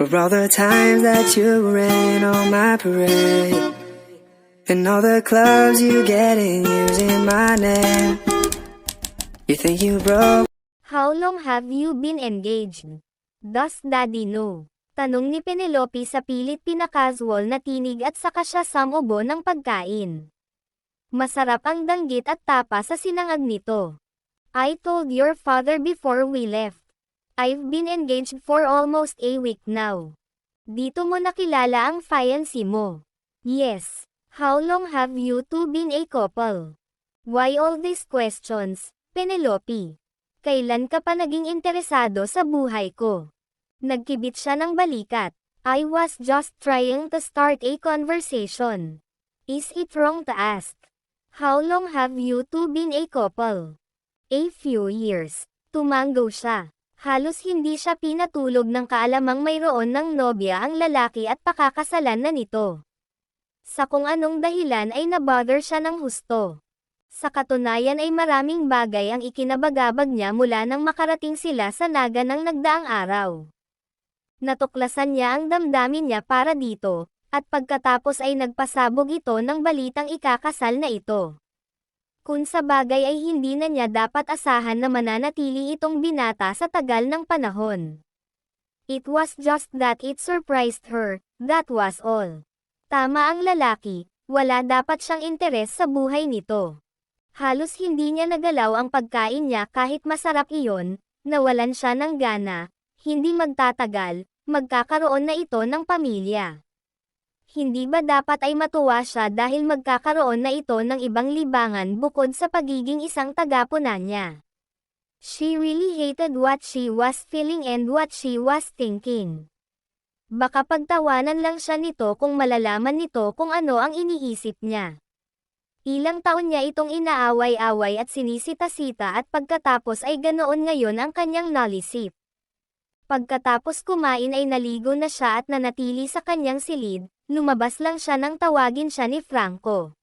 For all the times that you rain on my parade, and all the clubs you get in using my name. You think you broke? How long have you been engaged? Does Daddy know? Tanong ni Penelope sa pilit pinakasual na tinig at saka siya samubo ng pagkain. Masarap ang danggit at tapa sa sinangag nito. I told your father before we left. I've been engaged for almost a week now. Dito mo nakilala ang fiancé mo. Yes. How long have you two been a couple? Why all these questions, Penelope? Kailan ka pa naging interesado sa buhay ko? Nagkibit siya ng balikat. I was just trying to start a conversation. Is it wrong to ask? How long have you two been a couple? A few years. Tumango siya. Halos hindi siya pinatulog ng kaalamang mayroon ng nobya ang lalaki at pakakasalan na nito. Sa kung anong dahilan ay nabother siya ng husto. Sa katunayan ay maraming bagay ang ikinabagabag niya mula nang makarating sila sa naga ng nagdaang araw. Natuklasan niya ang damdamin niya para dito, at pagkatapos ay nagpasabog ito ng balitang ikakasal na ito. Kung sa bagay ay hindi na niya dapat asahan na mananatili itong binata sa tagal ng panahon. It was just that it surprised her, that was all. Tama ang lalaki, wala dapat siyang interes sa buhay nito. Halos hindi niya nagalaw ang pagkain niya kahit masarap iyon, nawalan siya ng gana, hindi magtatagal, magkakaroon na ito ng pamilya. Hindi ba dapat ay matuwa siya dahil magkakaroon na ito ng ibang libangan bukod sa pagiging isang tagapunan niya? She really hated what she was feeling and what she was thinking. Baka pagtawanan lang siya nito kung malalaman nito kung ano ang iniisip niya. Ilang taon niya itong inaaway-away at sinisita-sita at pagkatapos ay ganoon ngayon ang kanyang nalisip. Pagkatapos kumain ay naligo na siya at nanatili sa kanyang silid, lumabas lang siya nang tawagin siya ni Franco.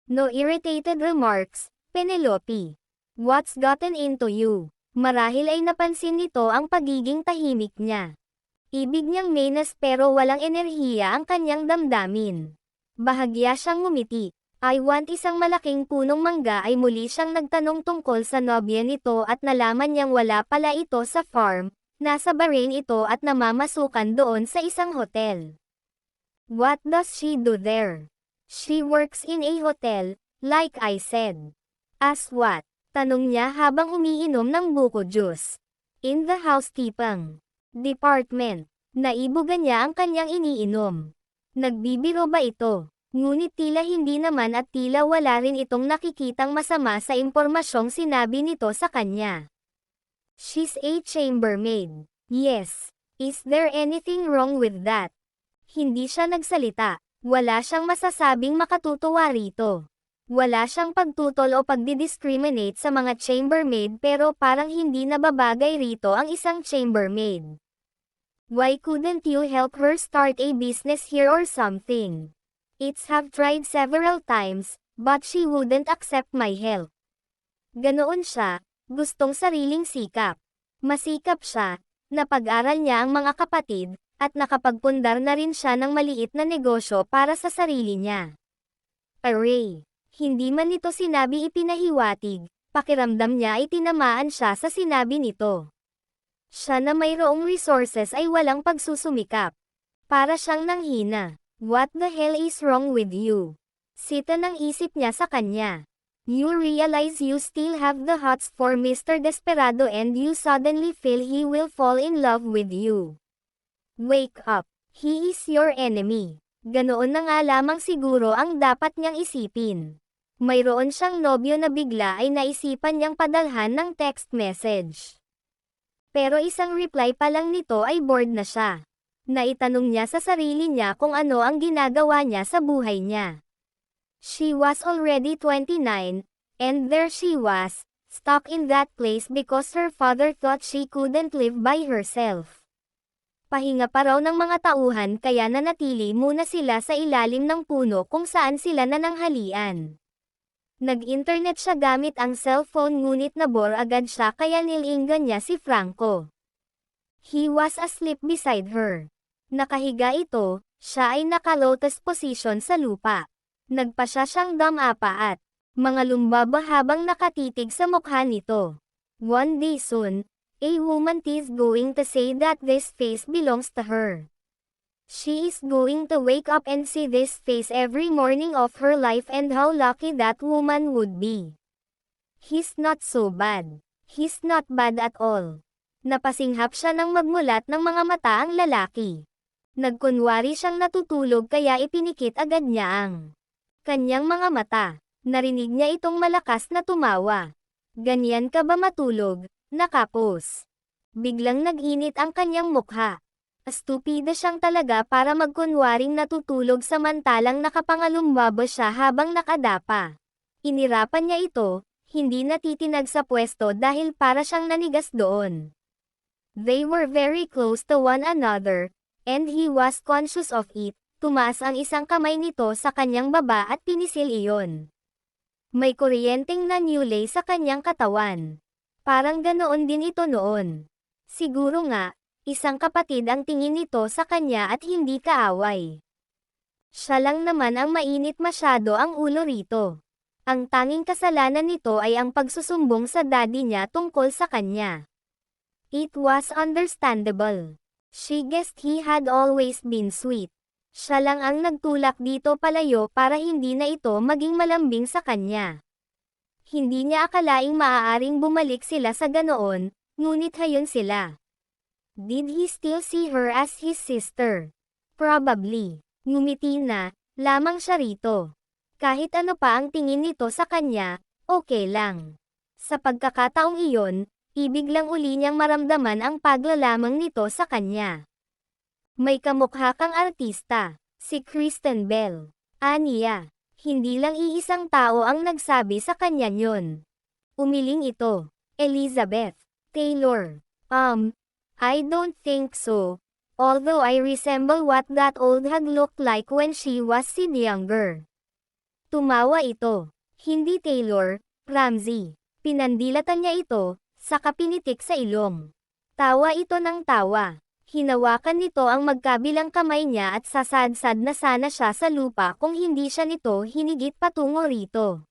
No irritated remarks, Penelope. What's gotten into you? Marahil ay napansin nito ang pagiging tahimik niya. Ibig niyang menas pero walang enerhiya ang kanyang damdamin. Bahagya siyang ngumiti. I want isang malaking punong mangga ay muli siyang nagtanong tungkol sa nobya nito at nalaman niyang wala pala ito sa farm, nasa Bahrain ito at namamasukan doon sa isang hotel. What does she do there? She works in a hotel, like I said. As what? Tanong niya habang umiinom ng buko juice. In the housekeeping department. Naibugan niya ang kanyang iniinom. Nagbibiro ba ito? Ngunit tila hindi naman at tila wala rin itong nakikitang masama sa impormasyong sinabi nito sa kanya. She's a chambermaid. Yes. Is there anything wrong with that? Hindi siya nagsalita. Wala siyang masasabing makatutuwa rito. Wala siyang pagtutol o pagdidiscriminate sa mga chambermaid pero parang hindi nababagay rito ang isang chambermaid. Why couldn't you help her start a business here or something? It's have tried several times, but she wouldn't accept my help. Ganoon siya, gustong sariling sikap. Masikap siya, napag-aral niya ang mga kapatid, at nakapagpundar na rin siya ng maliit na negosyo para sa sarili niya. Array. Hindi man nito sinabi ipinahiwatig, pakiramdam niya ay tinamaan siya sa sinabi nito. Siya na mayroong resources ay walang pagsusumikap. Para siyang nanghina. What the hell is wrong with you? Sita ng isip niya sa kanya. You realize you still have the hots for Mr. Desperado and you suddenly feel he will fall in love with you. Wake up. He is your enemy. Ganoon na nga lamang siguro ang dapat niyang isipin. Mayroon siyang nobyo na bigla ay naisipan niyang padalhan ng text message. Pero isang reply pa lang nito ay bored na siya. Naitanong niya sa sarili niya kung ano ang ginagawa niya sa buhay niya. She was already 29, and there she was, stuck in that place because her father thought she couldn't live by herself. Pahinga pa raw ng mga tauhan kaya nanatili muna sila sa ilalim ng puno kung saan sila nananghalian. Nag-internet siya gamit ang cellphone ngunit nabore agad siya kaya nilinggan niya si Franco. He was asleep beside her. Nakahiga ito, siya ay naka-lotus position sa lupa. Nagpasya siyang damapa at mga lumbaba habang nakatitig sa mukha nito. One day soon, a woman is going to say that this face belongs to her. She is going to wake up and see this face every morning of her life, and how lucky that woman would be. He's not so bad. He's not bad at all. Napasinghap siya nang magmulat ng mga mata ang lalaki. Nagkunwari siyang natutulog kaya ipinikit agad niya ang kanyang mga mata. Narinig niya itong malakas na tumawa. Ganyan ka ba matulog, nakapos? Biglang nag-init ang kanyang mukha. Estupida siyang talaga para magkunwaring natutulog samantalang nakapangalumbaba siya habang nakadapa. Inirapan niya ito, hindi natitinag sa pwesto dahil para siyang nanigas doon. They were very close to one another, and he was conscious of it. Tumaas ang isang kamay nito sa kanyang baba at pinisil iyon. May kuryenteng nanyulay sa kanyang katawan. Parang ganoon din ito noon. Siguro nga, isang kapatid ang tingin nito sa kanya at hindi kaaway. Siya lang naman ang mainit masyado ang ulo rito. Ang tanging kasalanan nito ay ang pagsusumbong sa daddy niya tungkol sa kanya. It was understandable. She guessed he had always been sweet. Siya lang ang nagtulak dito palayo para hindi na ito maging malambing sa kanya. Hindi niya akalaing maaaring bumalik sila sa ganoon, ngunit hayon sila. Did he still see her as his sister? Probably. Ngumiti na lamang siya rito. Kahit ano pa ang tingin nito sa kanya, okay lang. Sa pagkakataong iyon, ibig lang uli niyang maramdaman ang paglalamang nito sa kanya. May kamukha kang artista, si Kristen Bell. Aniya, hindi lang iisang tao ang nagsabi sa kanya yun. Umiling ito. Elizabeth Taylor. I don't think so. Although I resemble what that old hag looked like when she was younger. Tumawa ito. Hindi Taylor, Ramsey. Pinandilatan niya ito, saka pinitik sa ilong. Tawa ito ng tawa. Hinawakan nito ang magkabilang kamay niya at sasadsad na sana siya sa lupa kung hindi siya nito hinigit patungo rito.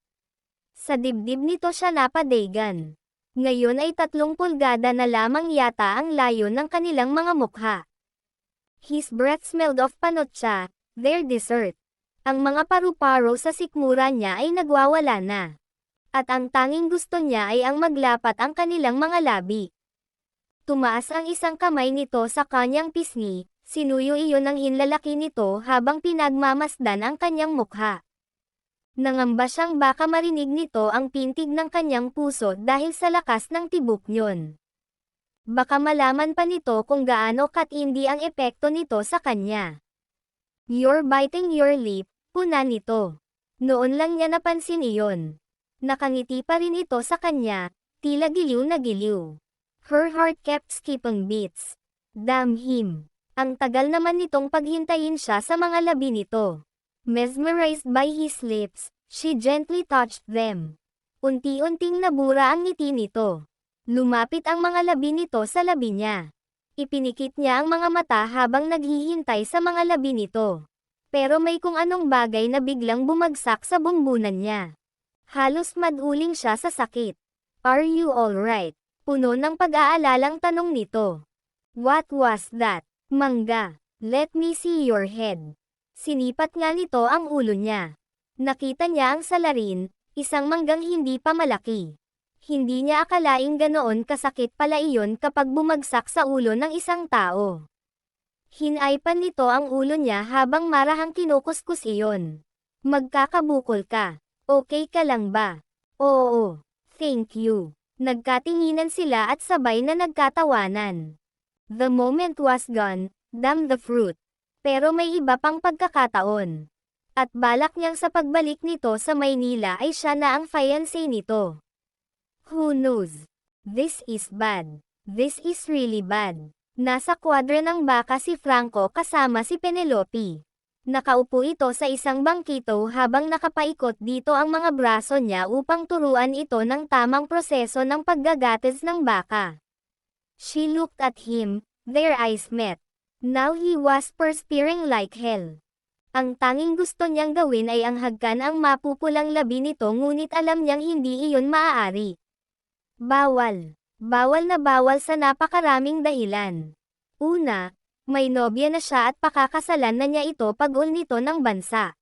Sa dibdib nito siya napadagan. Ngayon ay 3 pulgada na lamang yata ang layo ng kanilang mga mukha. His breath smelled of panotcha, their dessert. Ang mga paru-paro sa sikmura niya ay nagwawala na. At ang tanging gusto niya ay ang maglapat ang kanilang mga labi. Tumaas ang isang kamay nito sa kanyang pisngi, sinuyo iyon ng hinlalaki nito habang pinagmamasdan ang kanyang mukha. Nangamba siyang baka marinig nito ang pintig ng kanyang puso dahil sa lakas ng tibok niyon. Baka malaman pa nito kung gaano katindi ang epekto nito sa kanya. You're biting your lip, puna nito. Noon lang niya napansin iyon. Nakangiti pa rin ito sa kanya, tila giliw na giliw. Her heart kept skipping beats. Damn him. Ang tagal naman nitong paghintayin siya sa mga labi nito. Mesmerized by his lips, she gently touched them. Unti-unting nabura ang ngiti nito. Lumapit ang mga labi nito sa labi niya. Ipinikit niya ang mga mata habang naghihintay sa mga labi nito. Pero may kung anong bagay na biglang bumagsak sa bumbunan niya. Halos maduling siya sa sakit. Are you alright? Puno ng pag-aalalang tanong nito. What was that? Mangga. Let me see your head. Sinipat nga nito ang ulo niya. Nakita niya ang salarin, isang manggang hindi pa malaki. Hindi niya akalaing ganoon kasakit pala iyon kapag bumagsak sa ulo ng isang tao. Hinaypan nito ang ulo niya habang marahang kinukuskus iyon. Magkakabukol ka. Okay ka lang ba? Oo. Thank you. Nagkatinginan sila at sabay na nagkatawanan. The moment was gone, damn the fruit. Pero may iba pang pagkakataon. At balak niyang sa pagbalik nito sa Maynila ay siya na ang fiancé nito. Who knows? This is bad. This is really bad. Nasa kwadra ng baka si Franco kasama si Penelope. Nakaupo ito sa isang bangkito habang nakapaikot dito ang mga braso niya upang turuan ito ng tamang proseso ng paggagates ng baka. She looked at him, their eyes met. Now he was perspiring like hell. Ang tanging gusto niyang gawin ay ang hagkan ang mapupulang labi nito, ngunit alam niyang hindi iyon maaari. Bawal. Bawal na bawal sa napakaraming dahilan. Una, may nobya na siya at pakakasalan na niya ito pag-ul nito ng bansa.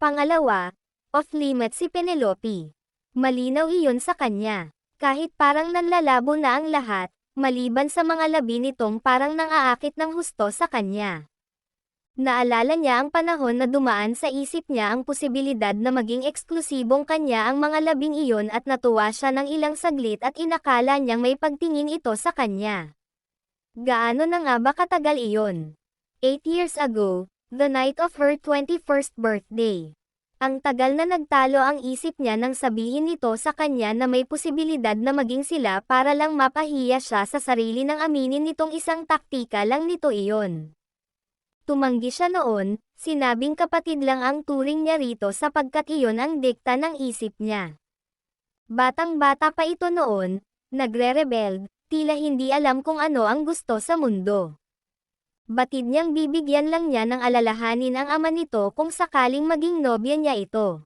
Pangalawa, off-limits si Penelope. Malinaw iyon sa kanya. Kahit parang nanlalabo na ang lahat, maliban sa mga labi nitong parang nang-aakit ng husto sa kanya. Naalala niya ang panahon na dumaan sa isip niya ang posibilidad na maging eksklusibong kanya ang mga labing iyon, at natuwa siya ng ilang saglit at inakala niyang may pagtingin ito sa kanya. Gaano na nga ba katagal iyon? 8 years ago, the night of her 21st birthday. Ang tagal na nagtalo ang isip niya nang sabihin nito sa kanya na may posibilidad na maging sila para lang mapahiya siya sa sarili nang aminin nitong isang taktika lang nito iyon. Tumanggi siya noon, sinabing kapatid lang ang turing niya rito sapagkat iyon ang dikta ng isip niya. Batang-bata pa ito noon, nagre-rebel, tila hindi alam kung ano ang gusto sa mundo. Batid niyang bibigyan lang niya ng alalahanin ang ama nito kung sakaling maging nobya niya ito.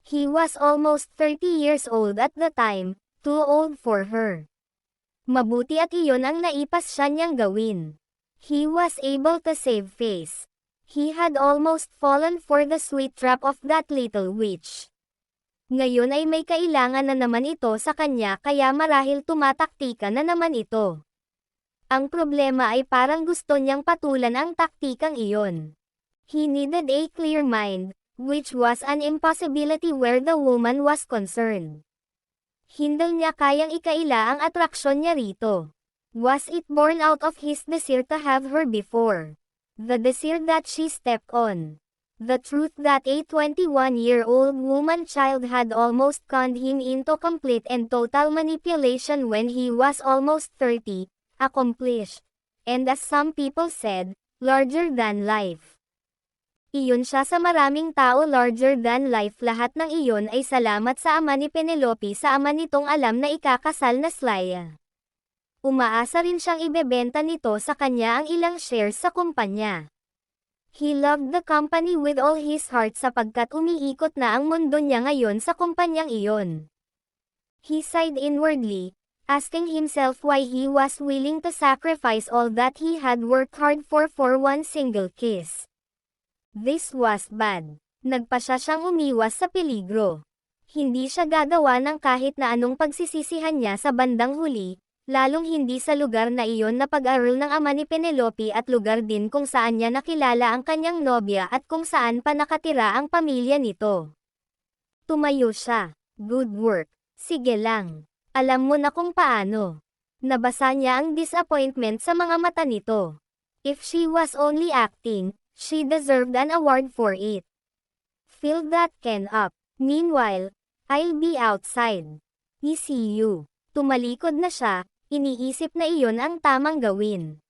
He was almost 30 years old at the time, too old for her. Mabuti at iyon ang naipas siya niyang gawin. He was able to save face. He had almost fallen for the sweet trap of that little witch. Ngayon ay may kailangan na naman ito sa kanya, kaya marahil tumataktika na naman ito. Ang problema ay parang gusto niyang patulan ang taktikang iyon. He needed a clear mind, which was an impossibility where the woman was concerned. Hindi niya kayang ikaila ang atraksyon niya rito. Was it born out of his desire to have her before? The desire that she stepped on. The truth that a 21-year-old woman child had almost conned him into complete and total manipulation when he was almost 30, accomplished, and as some people said, larger than life. Iyon siya sa maraming tao, larger than life. Lahat ng iyon ay salamat sa ama ni Penelope, sa ama nitong alam na ikakasal na Slya. Umaasa rin siyang ibebenta nito sa kanya ang ilang shares sa kumpanya. He loved the company with all his heart sapagkat umiikot na ang mundo niya ngayon sa kumpanyang iyon. He sighed inwardly, asking himself why he was willing to sacrifice all that he had worked hard for one single kiss. This was bad. Nagpa siyang umiwas sa peligro. Hindi siya gagawa ng kahit na anong pagsisisihan niya sa bandang huli, lalong hindi sa lugar na iyon na pag-aral ng ama ni Penelope at lugar din kung saan niya nakilala ang kanyang nobya at kung saan pa nakatira ang pamilya nito. Tumayo siya. Good work. Sige lang. Alam mo na kung paano. Nabasa niya ang disappointment sa mga mata nito. If she was only acting, she deserved an award for it. Fill that can up. Meanwhile, I'll be outside. I see you. Tumalikod na siya. Iniisip na iyon ang tamang gawin.